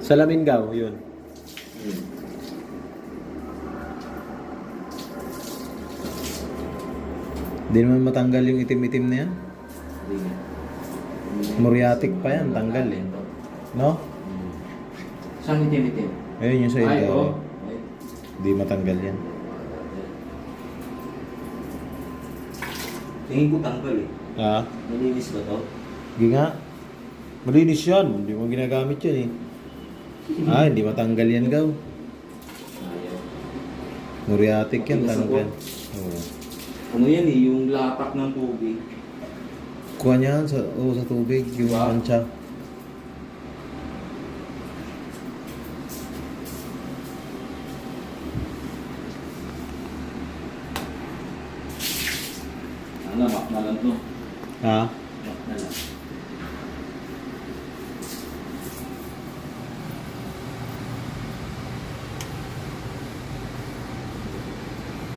Salamin gaw, yun. Hindi naman matanggal yung itim-itim na yan. Hindi nga. Muriatic pa yan, tanggal eh. No? Saan itim-itim? Ayun yung sa Ay, ito. oo. Hindi matanggal yan. Tingin ko tanggal eh. Ah, Malinis ba to? hindi nga. Malinis yan. Hindi mo ginagamit yan eh. Ah, hindi matanggal yan gaw. Ayaw. Muriatic yan, Matigas tanggal. ako. Oo. Ano yan eh, yung lapak ng tubig. Kuha niya sa, sa tubig, yung Diba? mancha. Ano, mak na lang to. Ha? Mak na lang.